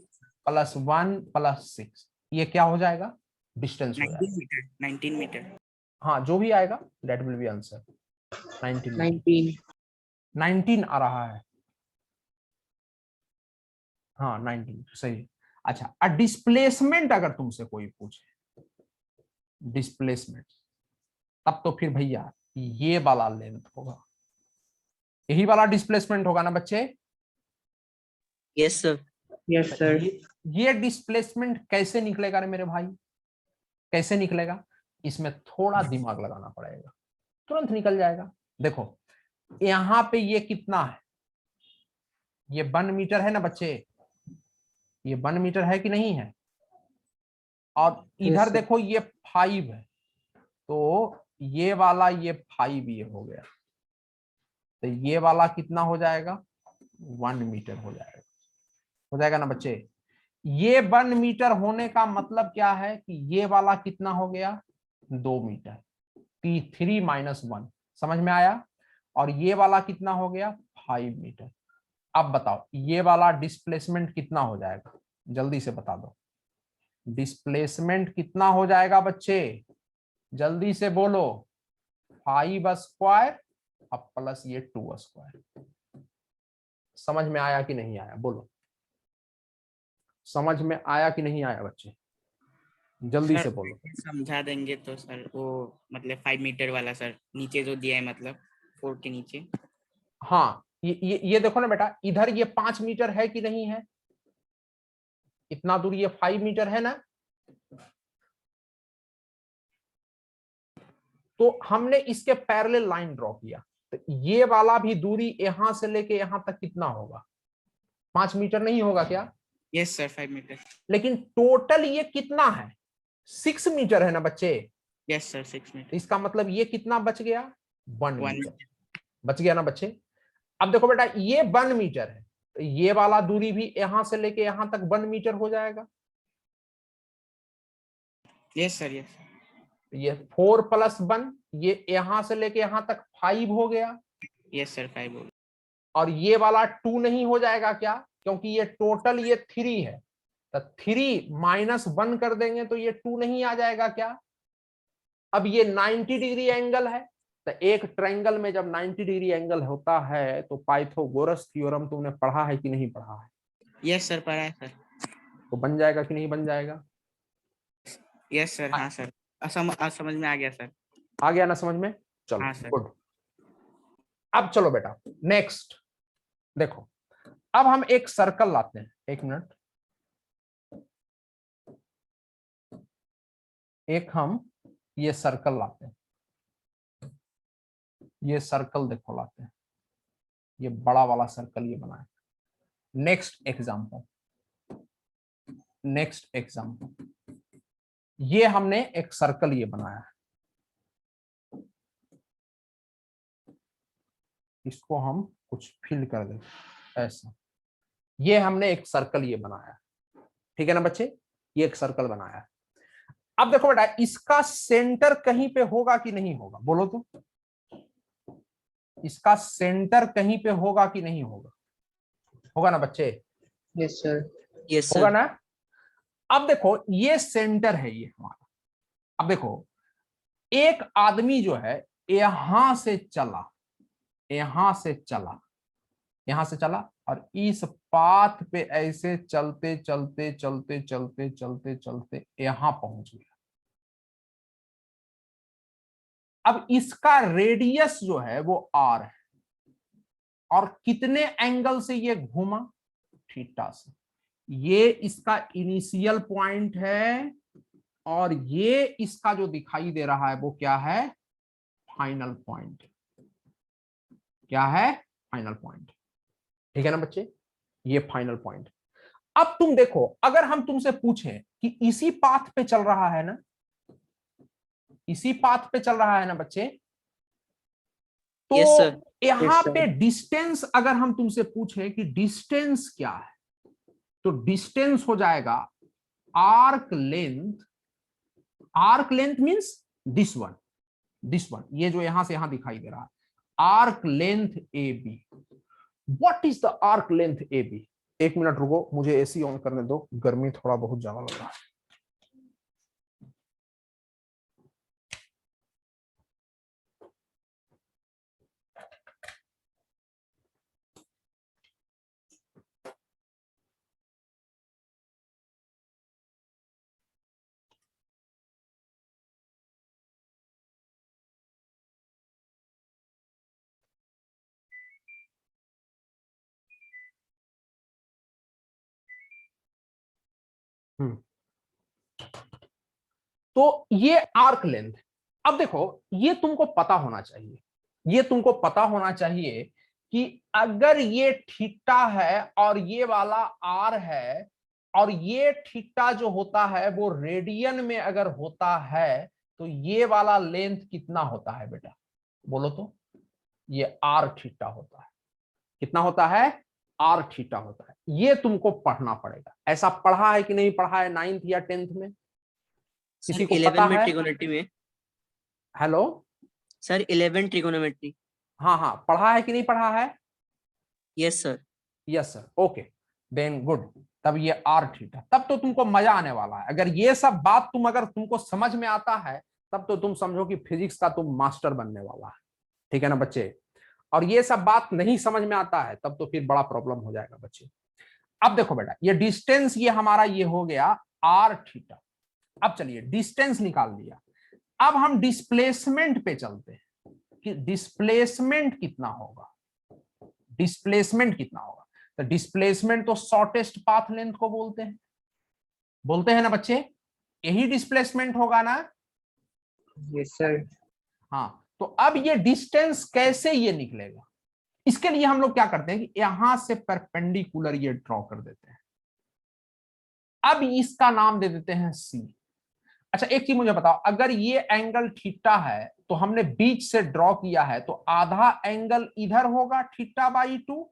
+ 1 + 6, ये क्या हो जाएगा? डिस्टेंस हो जाएगा। 19 मीटर, 19 मीटर। हाँ, जो भी आएगा दैट विल बी आंसर। 19 19. 19 आ रहा है, हाँ 19 सही है। अच्छा, डिस्प्लेसमेंट अगर तुमसे कोई पूछे, डिस्प्लेसमेंट, तब तो फिर भैया ये वाला लेंथ होगा, यही वाला डिस्प्लेसमेंट होगा ना बच्चे? Yes sir. Yes, sir. ये डिस्प्लेसमेंट कैसे निकलेगा रे मेरे भाई? कैसे निकलेगा? इसमें थोड़ा दिमाग लगाना पड़ेगा, तुरंत निकल जाएगा। देखो यहां पे ये कितना है? ये 1 मीटर है ना बच्चे? ये 1 मीटर है कि नहीं है? और Yes, इधर sir. देखो ये 5 है, तो ये वाला ये 5 ये हो गया, तो ये वाला कितना हो जाएगा? 1 मीटर हो जाएगा ना बच्चे? ये 1 मीटर होने का मतलब क्या है कि ये वाला कितना हो गया? 2 मीटर। T3 - 1, समझ में आया? और ये वाला कितना हो गया? 5 मीटर। अब बताओ ये वाला डिस्प्लेसमेंट कितना हो जाएगा? जल्दी से बता दो, डिस्प्लेसमेंट कितना हो जाएगा बच्चे? जल्दी से बोलो। 5 स्क्वायर अब प्लस ये 2 स्क्वायर। समझ में आया कि नहीं आया, बोलो? समझ में आया कि नहीं आया बच्चे? जल्दी सर से बोलो। समझा देंगे तो सर, वो मतलब 5 मीटर वाला सर, नीचे जो दिया है मतलब 4 के नीचे। हाँ, ये देखो ना बेटा, इधर ये 5 मीटर है कि नहीं है? इतना दूर ये 5 मीटर है ना? तो हमने इसके पैरेलल लाइन ड्रॉ किया, तो ये वाला भी दूरी यहां से लेके यहां तक कितना होगा? 5 मीटर नहीं होगा क्या? Yes sir, 5 metre. लेकिन टोटल ये कितना है? 6 मीटर है ना बच्चे? Yes sir, 6 metre. इसका मतलब ये कितना बच गया? 1 1 मीटर बच गया ना बच्चे? अब देखो बेटा, ये 1 मीटर है, तो ये वाला दूरी भी यहां से लेके यहां तक 1 मीटर हो जाएगा। Yes sir, yes. ये 4 + 1, ये यहां से लेके यहां तक 5 हो गया। यस सर, 5 हो। और ये वाला 2 नहीं हो जाएगा क्या? क्योंकि ये टोटल ये 3 है, तो 3 - 1 कर देंगे तो ये 2 नहीं आ जाएगा क्या? अब ये 90 डिग्री एंगल है, तो एक ट्रायंगल में जब 90 डिग्री एंगल होता है तो पाइथागोरस थ्योरम तुमने पढ़ा है कि नहीं पढ़ा है? यस सर, पढ़ा है सर। तो बन जाएगा कि नहीं बन जाएगा? यस सर, हाँ सर। समझ में आ गया सर। आ गया ना समझ में? चलो हाँ सर। गुड। अब चलो बेटा नेक्स्ट देखो, अब हम एक सर्कल लाते हैं, एक मिनट, एक हम ये सर्कल लाते हैं, ये सर्कल देखो लाते हैं, ये बड़ा वाला सर्कल ये बनाए। नेक्स्ट एग्जांपल, नेक्स्ट एग्जांपल, ये हमने एक सर्कल ये बनाया है, इसको हम कुछ फिल कर दें ऐसा। ये हमने एक सर्कल ये बनाया, ठीक है ना बच्चे, ये एक सर्कल बनाया। अब देखो बेटा, इसका सेंटर कहीं पे होगा कि नहीं होगा, बोलो तो, इसका सेंटर कहीं पे होगा कि नहीं होगा, होगा ना बच्चे, यस सर। Yes, होगा sir. ना। अब देखो ये सेंटर है ये हमारा। अब देखो एक आदमी जो है यहां से चला, यहां से चला, यहां से चला और इस पाथ पे ऐसे चलते चलते चलते चलते चलते चलते यहां पहुंच गया। अब इसका रेडियस जो है वो आर है और कितने एंगल से ये घूमा, थीटा से। ये इसका इनिशियल पॉइंट है और ये इसका जो दिखाई दे रहा है वो क्या है, फाइनल पॉइंट। क्या है, फाइनल पॉइंट, ठीक है ना बच्चे, ये फाइनल पॉइंट। अब तुम देखो, अगर हम तुमसे पूछें कि इसी पाथ पे चल रहा है ना, इसी पाथ पे चल रहा है ना बच्चे, तो Yes, sir. यहां Yes, sir. पे डिस्टेंस अगर हम तुमसे पूछें कि डिस्टेंस क्या है, तो डिस्टेंस हो जाएगा arc length. Arc length means this one, this one, ये जो यहां से यहां दिखाई दे रहा है, arc length A B. What is the arc length A B? एक मिनट रुको, मुझे एसी ऑन करने दो, गर्मी थोड़ा बहुत ज्यादा लग रहा है। तो ये आर्क लेंथ। अब देखो ये तुमको पता होना चाहिए, ये तुमको पता होना चाहिए कि अगर ये थीटा है और ये वाला आर है और ये थीटा जो होता है वो रेडियन में अगर होता है तो ये वाला लेंथ कितना होता है बेटा, बोलो तो। ये आर थीटा होता है, कितना होता है, आर थीटा होता है। ये तुमको पढ़ना पड़ेगा। ऐसा पढ़ा है कि नहीं पढ़ा है 9th या 10th में, Sir, किसी को 11 पता में है? trigonometry में. Hello, Sir, 11 trigonometry. हाँ हाँ, पढ़ा है कि नहीं पढ़ा है? Yes, sir. Yes sir, okay, then good. तब ये आर थीटा, तब तो तुमको मजा आने वाला है। अगर ये सब बात अगर तुमको समझ में आता है तब तो तुम समझो कि फिजिक्स का तुम मास्टर बनने वाला है, ठीक है ना बच्चे। और ये सब बात नहीं समझ में आता है तब तो फिर बड़ा प्रॉब्लम हो जाएगा बच्चे। अब देखो बेटा, ये डिस्टेंस ये हमारा ये हो गया आर थीटा। अब चलिए डिस्टेंस निकाल लिया, अब हम डिस्प्लेसमेंट पे चलते हैं कि डिस्प्लेसमेंट कितना होगा, डिस्प्लेसमेंट कितना होगा। तो डिस्प्लेसमेंट तो शॉर्टेस्ट पाथ लेंथ को बोलते हैं ना बच्चे, यही डिस्प्लेसमेंट होगा ना। Yes sir. हाँ, तो अब ये डिस्टेंस कैसे ये निकलेगा, इसके लिए हम लोग क्या करते हैं कि यहां से परपेंडिकुलर ये ड्रॉ कर देते हैं। अब इसका नाम दे देते हैं सी। अच्छा एक चीज मुझे बताओ, अगर ये एंगल थीटा है तो हमने बीच से ड्रॉ किया है तो आधा एंगल इधर होगा थीटा बाई 2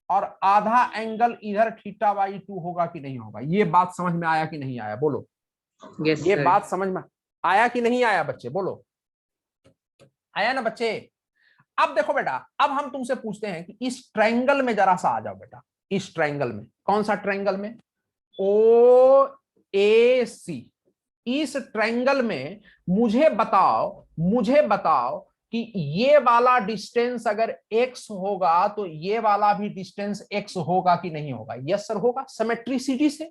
और आधा एंगल इधर थीटा बाई 2 होगा कि नहीं होगा। ये बात समझ में आया कि नहीं आया, बोलो। यस ये सर। बात समझ में आया कि नहीं आया बच्चे, बोलो। आया ना बच्चे। अब देखो बेटा, अब हम तुमसे पूछते हैं कि इस ट्रायंगल में जरा सा आ जाओ बेटा। इस ट्रायंगल में, कौन सा ट्रायंगल में, ओ ए सी। इस ट्रायंगल में मुझे बताओ कि ये वाला डिस्टेंस अगर x होगा तो ये वाला भी डिस्टेंस x होगा कि नहीं होगा। यस सर होगा, सिमेट्रिसिटी से।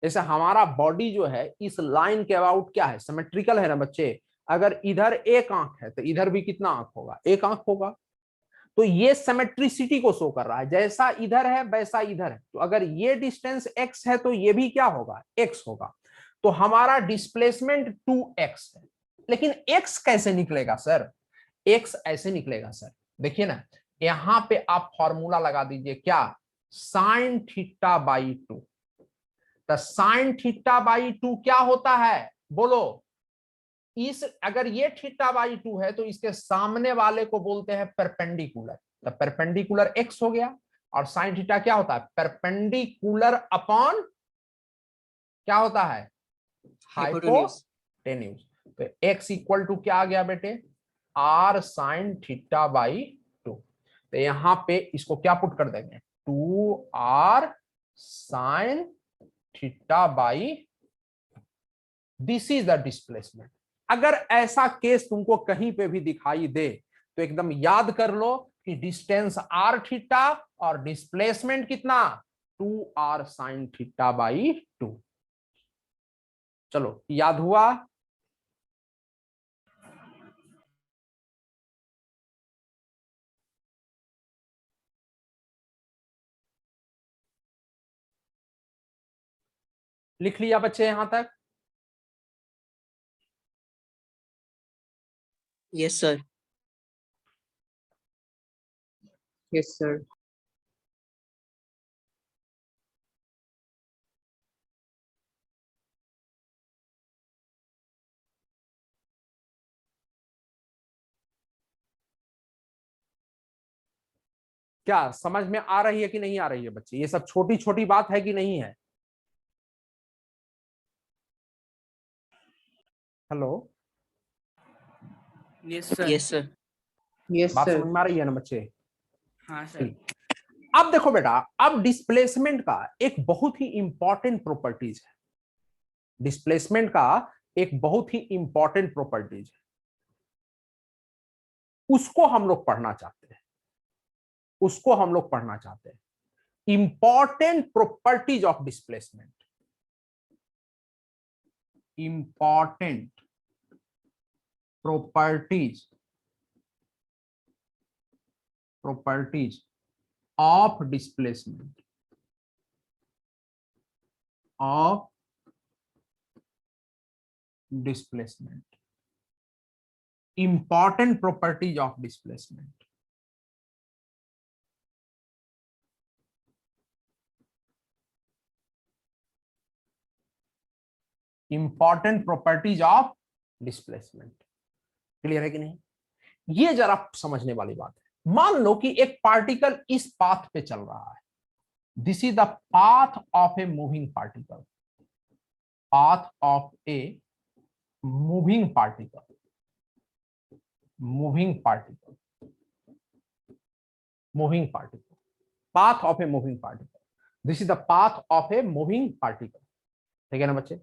जैसे हमारा बॉडी जो है इस लाइन के अबाउट क्या है, सिमेट्रिकल है ना बच्चे। अगर इधर एक आंख है तो इधर भी कितना आंख होगा, एक आंख होगा। तो ये सिमेट्रिसिटी को शो कर रहा है, जैसा इधर है वैसा इधर है। तो अगर ये डिस्टेंस x है तो ये भी क्या होगा, x होगा। तो हमारा डिस्प्लेसमेंट 2x है। लेकिन x कैसे निकलेगा सर, x ऐसे निकलेगा सर, देखिए ना, यहां पे आप फॉर्मूला लगा दीजिए, क्या, साइन थीटा बाई 2। तो साइन थीटा बाई 2 क्या होता है, बोलो। इस अगर ये थीटा बाई 2 है तो इसके सामने वाले को बोलते हैं परपेंडिकुलर। तो परपेंडिकुलर x हो गया। और साइन थीटा क्या होता है? परपेंडिकुलर अपॉन क्या होता है? Hypotenuse. हाइपोटेन्यूज। तो x इक्वल टू क्या आ गया बेटे? r sine theta by 2। तो यहां पे इसको क्या पुट कर देंगे? 2r sine theta by, this is the displacement. अगर ऐसा केस तुमको कहीं पे भी दिखाई दे तो एकदम याद कर लो कि डिस्टेंस r थीटा और डिस्प्लेसमेंट कितना? 2r sine theta by 2। चलो याद हुआ? लिख लिया बच्चे यहां तक? Yes, sir. Yes sir. क्या समझ में आ रही है कि नहीं आ रही है बच्चे? ये सब छोटी छोटी बात है कि नहीं है? Hello, yes sir. Yes, sir. Yes बात सर। समझ में आ रही है ना बच्चे? हाँ सर। चलिए, अब देखो बेटा, अब डिस्प्लेसमेंट का एक बहुत ही इंपॉर्टेंट प्रॉपर्टीज है। डिस्प्लेसमेंट का एक बहुत ही इंपॉर्टेंट प्रॉपर्टीज है, उसको हम लोग पढ़ना चाहते हैं। उसको हम लोग पढ़ना चाहते हैं। Important properties of displacement. Important properties of displacement important properties of displacement। Important properties of displacement. Clear है कि नहीं? ये जरा समझने वाली बात है। मान लो कि एक पार्टिकल इस पाथ पे चल रहा है। This is the path of a moving particle. Path of a moving particle. Moving particle. Moving particle. Path of a moving particle. This is the path of a moving particle. ठीक है ना बच्चे?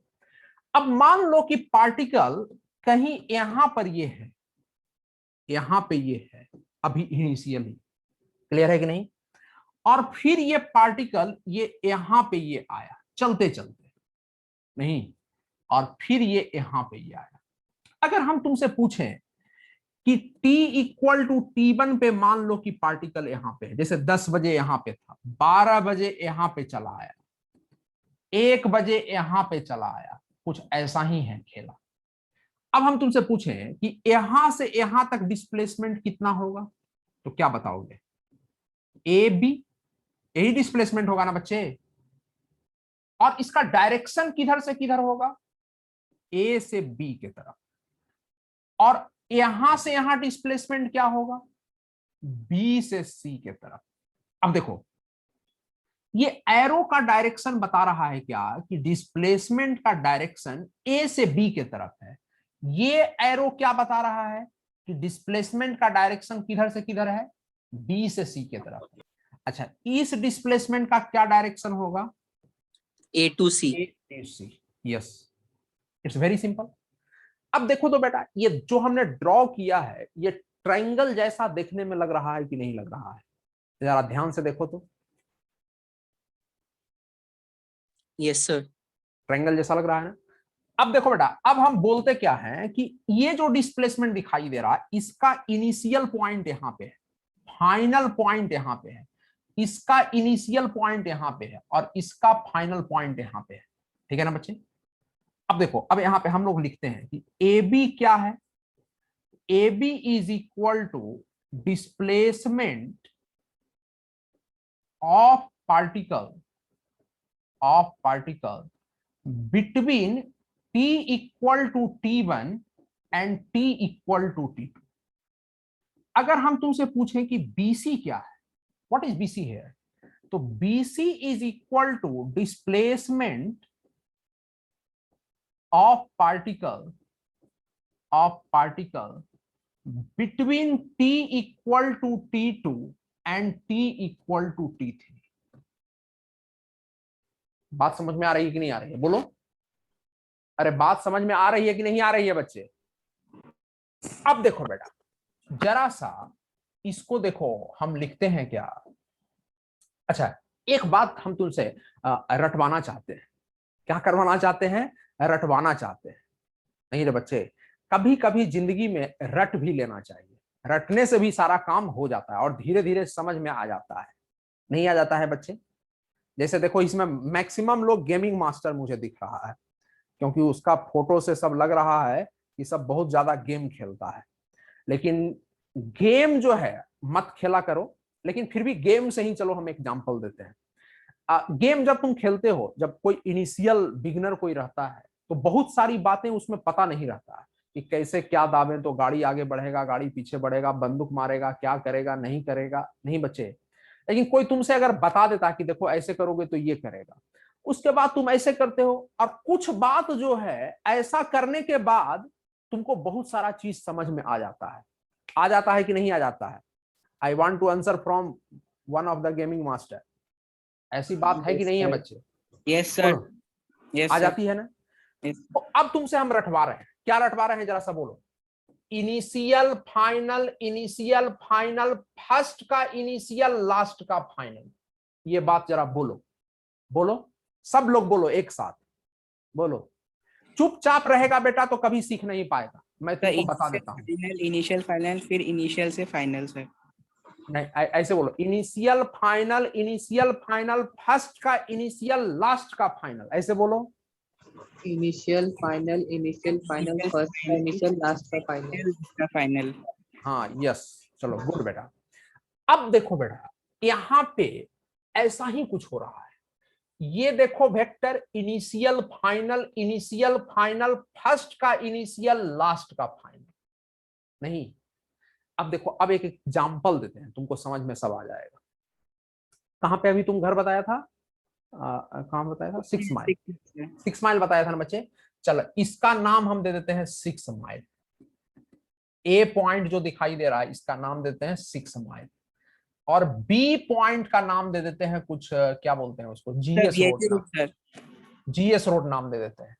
अब मान लो कि पार्टिकल कहीं यहां पर ये है, यहां पे ये है अभी इनिशियली। क्लियर है कि नहीं? और फिर ये पार्टिकल ये यहां पे ये आया चलते चलते, नहीं, और फिर ये यहां पे ये आया। अगर हम तुमसे पूछें कि t इक्वल टू T1 पे मान लो कि पार्टिकल यहां पे है, जैसे 10 बजे यहां पे था, 12 बजे यहां पे चला आया, 1 बजे यहां पे चला आया, कुछ ऐसा ही है खेला। अब हम तुमसे पूछें कि यहां से यहां तक डिस्प्लेसमेंट कितना होगा, तो क्या बताओगे? ए बी, यही डिस्प्लेसमेंट होगा ना बच्चे? और इसका डायरेक्शन किधर से किधर होगा? ए से बी की तरफ। और यहां से यहां डिस्प्लेसमेंट क्या होगा? बी से सी की तरफ। अब देखो, ये एरो का डायरेक्शन बता रहा है क्या कि डिस्प्लेसमेंट का डायरेक्शन ए से बी की तरफ है। ये एरो क्या बता रहा है कि डिस्प्लेसमेंट का डायरेक्शन किधर से किधर है? बी से सी की तरफ है। अच्छा, इस डिस्प्लेसमेंट का क्या डायरेक्शन होगा? A to C. A to C. Yes, it's very simple. अब देखो तो बेटा, ये जो हमने ड्रॉ किया है ये ट्रायंगल जैसा देखने में लग रहा है कि नहीं लग रहा है? जरा ध्यान से देखो तो। Yes, sir. ट्रायंगल जैसा लग रहा है ना? अब देखो बेटा, अब हम बोलते क्या है कि ये जो डिस्प्लेसमेंट दिखाई दे रहा है इसका इनिशियल पॉइंट यहां पे है, फाइनल पॉइंट यहां पे है, इसका इनिशियल पॉइंट यहां पे है और इसका फाइनल पॉइंट यहां पे है। ठीक है ना बच्चे? अब देखो, अब यहां पे हम लोग लिखते हैं कि ए बी क्या है? A B is equal to displacement of particle between t equal to T1 and t equal to T2। अगर हम तुमसे पूछें कि BC क्या है, व्हाट इज BC हियर? तो BC is equal to displacement of particle between t equal to t2 and t equal to t3। बात समझ में आ रही है कि नहीं आ रही है, बोलो। अरे बात समझ में आ रही है कि नहीं आ रही है बच्चे? अब देखो बेटा, जरा सा इसको देखो, हम लिखते हैं क्या। अच्छा, एक बात हम तुमसे रटवाना चाहते हैं। क्या करवाना चाहते हैं? रटवाना चाहते हैं। नहीं रे बच्चे, कभी कभी जिंदगी में रट भी लेना चाहिए। रटने से भी सारा काम हो जाता है और धीरे धीरे समझ में आ जाता है। नहीं आ जाता है बच्चे? जैसे देखो, इसमें मैक्सिमम लोग गेमिंग मास्टर मुझे दिख रहा है, क्योंकि उसका फोटो से सब लग रहा है कि सब बहुत ज्यादा गेम खेलता है। लेकिन गेम जो है मत खेला करो, लेकिन फिर भी गेम से ही चलो हम एग्जांपल देते हैं। गेम जब तुम खेलते हो, जब कोई इनिशियल बिगिनर कोई रहता है, तो बहुत सारी बातें उसमें पता नहीं रहता है कि कैसे क्या दावें तो गाड़ी आगे बढ़ेगा, गाड़ी पीछे बढ़ेगा, बंदूक मारेगा, क्या करेगा नहीं करेगा। नहीं बच्चे, लेकिन कोई तुमसे अगर बता देता कि देखो ऐसे करोगे तो ये करेगा, उसके बाद तुम ऐसे करते हो, और कुछ बात जो है ऐसा करने के बाद तुमको बहुत सारा चीज समझ में आ जाता है। आ जाता है कि नहीं आ जाता है? I want to answer from one of the gaming master. ऐसी बात है कि नहीं है बच्चे? यस सर, बोलो, यस आ सर, जाती है ना? यस। तो अब तुमसे हम रटवा रहे हैं। क्या रटवा रहे हैं जरा सा बोलो। Initial final, initial final, first का इनिशियल, लास्ट का फाइनल। ये बात जरा बोलो, बोलो, सब लोग बोलो एक साथ, बोलो। चुपचाप रहेगा बेटा तो कभी सीख नहीं पाएगा, मैं तुमको बता देता हूं। इनिशियल फाइनल, फिर इनिशियल से फाइनल सर। नहीं, ऐसे बोलो, initial final, initial final, first का इनिशियल, लास्ट का फाइनल, ऐसे बोलो। Initial final, initial final, first initial, last का फाइनल। फाइनल। हाँ, यस, चलो गुड बेटा। अब देखो बेटा, यहां पे ऐसा ही कुछ हो रहा है। ये देखो vector, initial final, initial final, first का इनिशियल, लास्ट का फाइनल। नहीं, अब देखो, अब एक एग्जांपल देते हैं, तुमको समझ में सब आ जाएगा। कहां पे अभी तुम घर बताया था? कहां बताया था? 6 माइल। 6 माइल बताया था ना बच्चे? चलो, इसका नाम हम दे देते हैं 6 माइल। ए पॉइंट जो दिखाई दे रहा है, इसका नाम देते हैं 6 माइल। और बी पॉइंट का नाम दे देते हैं कुछ, क्या बोलते हैं उसको, GS road. Sir, GS road नाम दे देते हैं।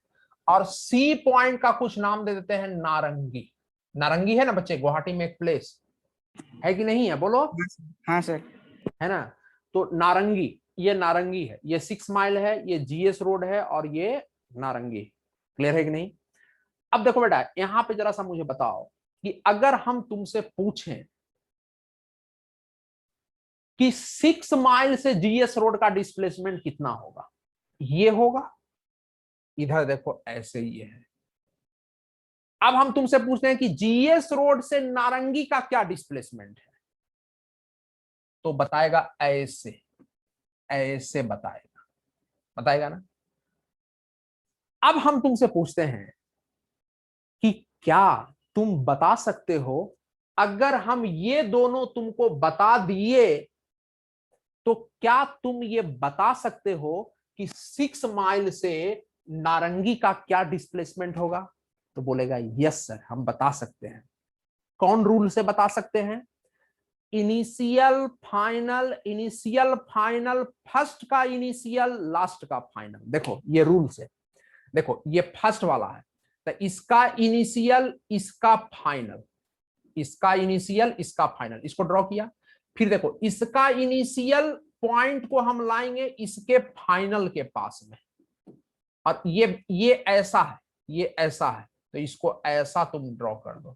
और सी पॉइंट का कुछ नाम दे देते हैं नारंगी। नारंगी है ना बच्चे, गुवाहाटी में एक प्लेस है कि नहीं है, बोलो। हाँ सर, है ना? तो नारंगी, ये नारंगी है, ये 6 माइल है, ये जीएस रोड है, और ये नारंगी। क्लियर है कि नहीं? अब देखो बेटा, यहां पे जरा सा मुझे बताओ कि अगर हम तुमसे पूछें कि 6 माइल से जीएस रोड का डिस्प्लेसमेंट कितना होगा, ये होगा। इधर देखो, ऐसे ही है। अब हम तुमसे पूछते हैं कि जीएस रोड से नारंगी का क्या डिस्प्लेसमेंट है, तो बताएगा ऐसे, ऐसे बताएगा, बताएगा ना। अब हम तुमसे पूछते हैं कि क्या तुम बता सकते हो, अगर हम ये दोनों तुमको बता दिए, तो क्या तुम ये बता सकते हो कि 6 माइल से नारंगी का क्या डिस्प्लेसमेंट होगा? तो बोलेगा यस सर, हम बता सकते हैं। कौन रूल से बता सकते हैं? Initial final, initial final, first का इनिशियल, लास्ट का फाइनल। देखो ये रूल से, देखो ये फर्स्ट वाला है, तो इसका इनिशियल, इसका फाइनल, इसका इनिशियल, इसका फाइनल, इसको ड्रॉ किया। फिर देखो, इसका इनिशियल पॉइंट को हम लाएंगे इसके फाइनल के पास में, और ये ऐसा है, ये ऐसा है, तो इसको ऐसा तुम ड्रॉ कर दो,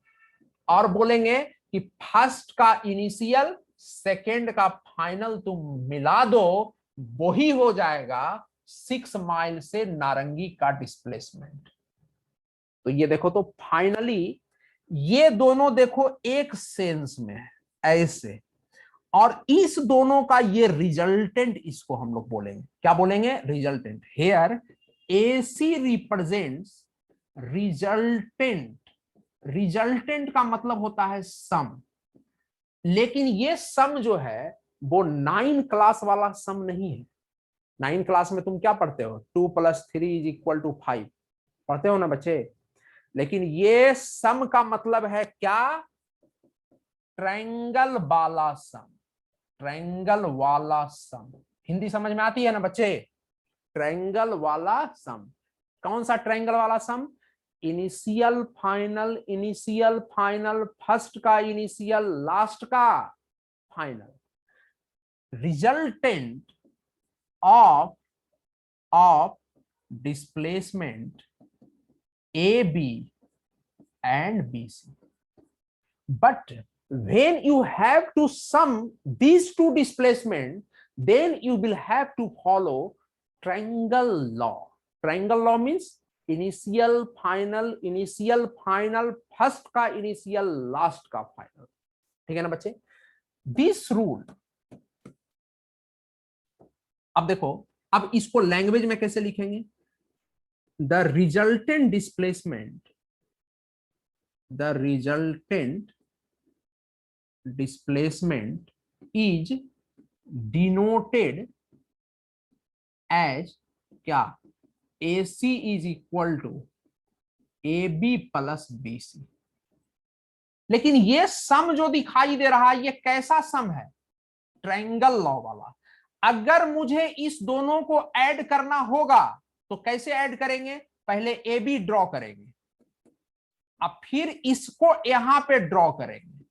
और बोलेंगे कि फर्स्ट का इनिशियल, सेकेंड का फाइनल तुम मिला दो, वही हो जाएगा 6 माइल से नारंगी का डिस्प्लेसमेंट। तो ये देखो, तो फाइनली ये दोनों देखो एक सेंस में है, ऐसे, और इस दोनों का ये रिजल्टेंट, इसको हम लोग बोलेंगे, क्या बोलेंगे? Resultant. Here AC represents resultant. Resultant का मतलब होता है सम, लेकिन ये सम जो है वो 9 क्लास वाला सम नहीं है। 9 क्लास में तुम क्या पढ़ते हो, 2 + 3 = 5 पढ़ते हो ना बच्चे। लेकिन ये सम का मतलब है क्या, ट्रायंगल वाला सम, ट्रायंगल वाला सम। हिंदी समझ में आती है ना बच्चे, ट्रायंगल वाला सम। कौन सा ट्रायंगल वाला sum, initial final, initial final, first का इनिशियल, लास्ट का final, resultant of displacement A B and B C. But when you have to sum these two displacement, then you will have to follow triangle law. Triangle law means initial final, initial final, first का initial, last का final। ठीक है ना बच्चे। This rule, अब देखो, अब इसको लैंग्वेज में कैसे लिखेंगे, the resultant displacement, the resultant displacement is denoted as क्या, AC is equal to AB plus BC। लेकिन ये सम जो दिखाई दे रहा है ये कैसा सम है, ट्रायंगल लॉ वाला। अगर मुझे इस दोनों को ऐड करना होगा तो कैसे ऐड करेंगे, पहले AB ड्रॉ करेंगे, अब फिर इसको यहां पे ड्रॉ करेंगे,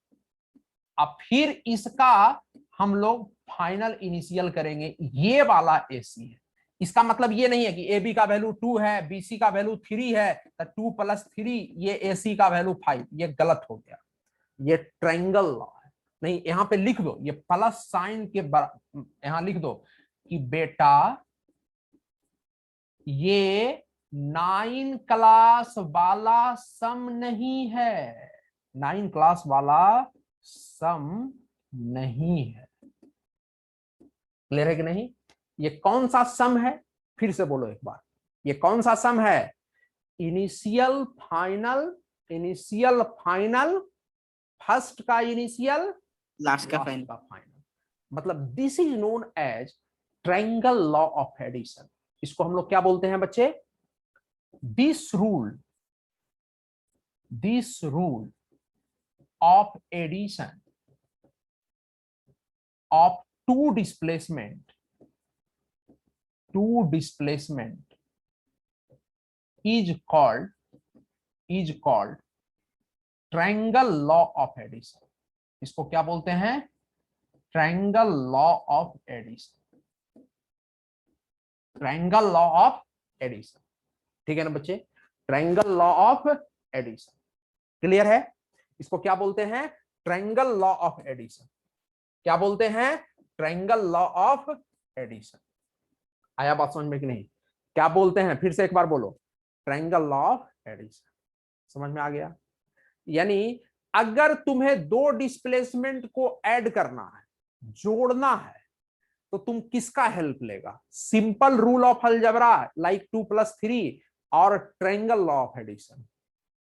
अब फिर इसका हम लोग फाइनल इनिशियल करेंगे। ये वाला AC है। इसका मतलब ये नहीं है कि AB का वैल्यू 2 है, BC का वैल्यू 3 है, तो 2 + 3 ये AC का वैल्यू 5, ये गलत हो गया, ये ट्रायंगल लॉ है। नहीं, यहां पे लिख दो, ये प्लस साइन के यहां लिख दो कि बेटा ये 9 क्लास वाला सम नहीं है, 9 क्लास वाला सम नहीं है। क्लियर है कि नहीं, ये कौन सा सम है, फिर से बोलो एक बार, ये कौन सा सम है, initial final, initial final, first का इनिशियल, लास्ट का लास्ट फाइनल। का फाइनल। मतलब this is known as triangle law of addition. इसको हम लोग क्या बोलते हैं बच्चे, this rule of addition of two displacement is called triangle law of addition। इसको क्या बोलते हैं, triangle law of addition, triangle law of addition. ठीक है ना बच्चे, triangle law of addition. Clear है, इसको क्या बोलते हैं, ट्रायंगल लॉ ऑफ एडिशन। क्या बोलते हैं, ट्रायंगल लॉ ऑफ एडिशन। आया बात समझ में कि नहीं, क्या बोलते हैं, फिर से एक बार बोलो, ट्रायंगल लॉ ऑफ एडिशन। समझ में आ गया। यानी अगर तुम्हें दो डिस्प्लेसमेंट को ऐड करना है, जोड़ना है, तो तुम किसका हेल्प लेगा, simple rule of algebra like 2 + 3 और ट्रायंगल लॉ ऑफ एडिशन,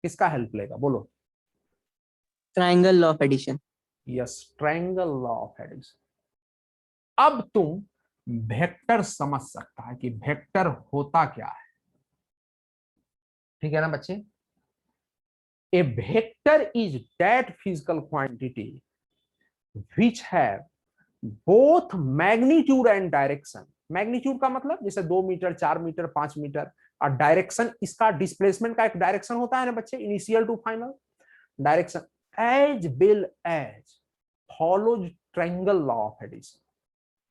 किसका हेल्प लेगा, बोलो। Triangle law of addition. Yes, triangle law of addition. अब तुम वेक्टर समझ सकता है कि वेक्टर होता क्या है। ठीक है ना बच्चे, a vector is that physical quantity which have both magnitude and direction. Magnitude का मतलब जैसे 2 मीटर, 4 मीटर, 5 मीटर, और डायरेक्शन, इसका डिस्प्लेसमेंट का एक डायरेक्शन होता है ना बच्चे, initial to final direction, as well as follows triangle law of addition,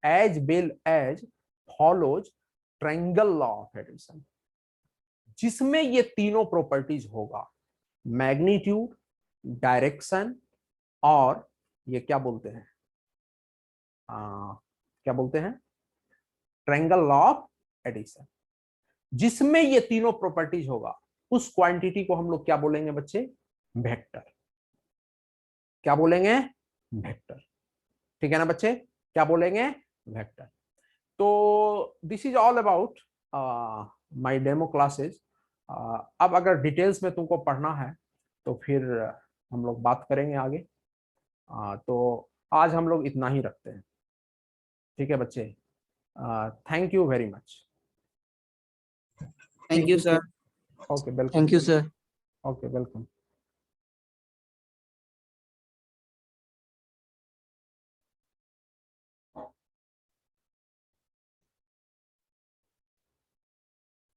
as well as follows triangle law of addition, जिसमें ये तीनों प्रॉपर्टीज होगा, मैग्नीट्यूड, डायरेक्शन और ये क्या बोलते हैं, क्या बोलते हैं, ट्रायंगल लॉ ऑफ एडिशन। जिसमें ये तीनों प्रॉपर्टीज होगा उस क्वांटिटी को हम लोग क्या बोलेंगे बच्चे, वेक्टर। क्या बोलेंगे, वेक्टर। ठीक है ना बच्चे, क्या बोलेंगे, वेक्टर। तो this is all about my demo classes. अब अगर डिटेल्स में तुमको पढ़ना है तो फिर हम लोग बात करेंगे आगे। तो आज हम लोग इतना ही रखते हैं। ठीक है बच्चे, thank you very much. Thank you, sir. Okay welcome. Thank you, sir. Okay welcome.